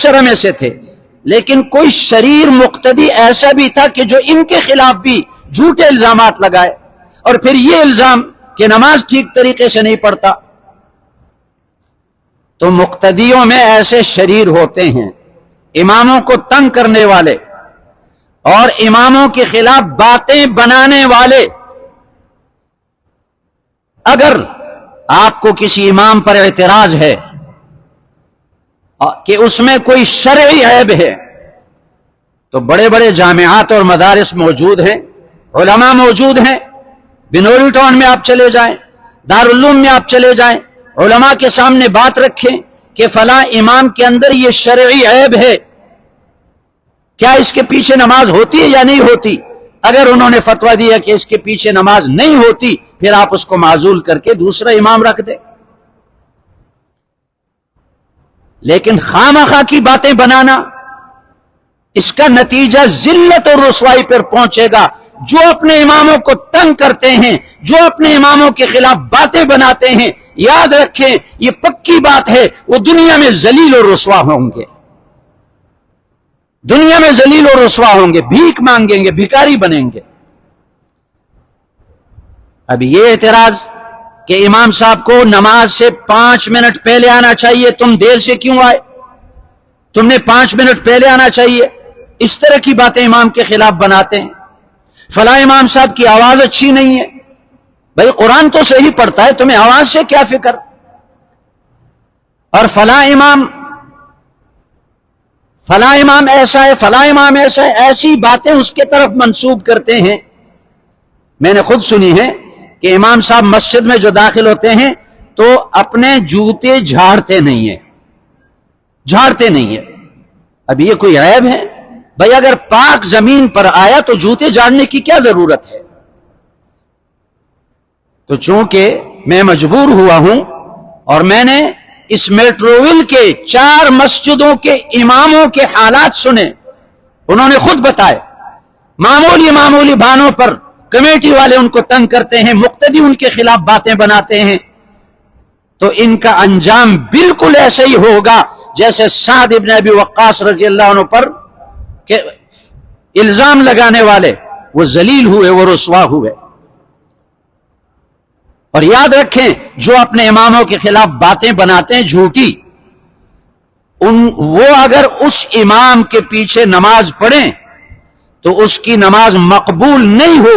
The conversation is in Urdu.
شرع میں سے تھے، لیکن کوئی شریر مقتدی ایسا بھی تھا کہ جو ان کے خلاف بھی جھوٹے الزامات لگائے، اور پھر یہ الزام کہ نماز ٹھیک طریقے سے نہیں پڑھتا۔ تو مقتدیوں میں ایسے شریر ہوتے ہیں، اماموں کو تنگ کرنے والے اور اماموں کے خلاف باتیں بنانے والے۔ اگر آپ کو کسی امام پر اعتراض ہے کہ اس میں کوئی شرعی عیب ہے، تو بڑے بڑے جامعات اور مدارس موجود ہیں، علماء موجود ہیں۔ بنوری ٹاؤن میں آپ چلے جائیں، دارالعلوم میں آپ چلے جائیں، علماء کے سامنے بات رکھیں کہ فلاں امام کے اندر یہ شرعی عیب ہے، کیا اس کے پیچھے نماز ہوتی ہے یا نہیں ہوتی؟ اگر انہوں نے فتویٰ دیا کہ اس کے پیچھے نماز نہیں ہوتی، پھر آپ اس کو معزول کر کے دوسرا امام رکھ دیں۔ لیکن خواہ کی باتیں بنانا، اس کا نتیجہ ذلت اور رسوائی پر پہنچے گا۔ جو اپنے اماموں کو تنگ کرتے ہیں، جو اپنے اماموں کے خلاف باتیں بناتے ہیں، یاد رکھیں یہ پکی بات ہے، وہ دنیا میں ذلیل اور رسوا ہوں گے، دنیا میں ذلیل اور رسوا ہوں گے، بھیک مانگیں گے، بھکاری بنیں گے۔ اب یہ اعتراض کہ امام صاحب کو نماز سے 5 منٹ پہلے آنا چاہیے، تم دیر سے کیوں آئے؟ تم نے 5 منٹ پہلے آنا چاہیے، اس طرح کی باتیں امام کے خلاف بناتے ہیں۔ فلاں امام صاحب کی آواز اچھی نہیں ہے، بھئی قرآن تو صحیح پڑھتا ہے، تمہیں آواز سے کیا فکر؟ اور فلاں امام ایسا ہے، فلاں امام ایسا ہے، ایسی باتیں اس کے طرف منسوب کرتے ہیں۔ میں نے خود سنی ہے کہ امام صاحب مسجد میں جو داخل ہوتے ہیں تو اپنے جوتے جھاڑتے نہیں ہیں۔ اب یہ کوئی عیب ہے؟ بھئی اگر پاک زمین پر آیا تو جوتے جھاڑنے کی کیا ضرورت ہے؟ تو چونکہ میں مجبور ہوا ہوں اور میں نے اس میٹروول کے 4 مسجدوں کے اماموں کے حالات سنے، انہوں نے خود بتائے، معمولی بہانوں پر کمیٹی والے ان کو تنگ کرتے ہیں، مقتدی ان کے خلاف باتیں بناتے ہیں، تو ان کا انجام بالکل ایسا ہی ہوگا جیسے سعد ابن ابی وقاص رضی اللہ عنہ پر کہ الزام لگانے والے وہ ذلیل ہوئے، وہ رسوا ہوئے۔ اور یاد رکھیں جو اپنے اماموں کے خلاف باتیں بناتے ہیں جھوٹی، وہ اگر اس امام کے پیچھے نماز پڑھیں تو اس کی نماز مقبول نہیں ہو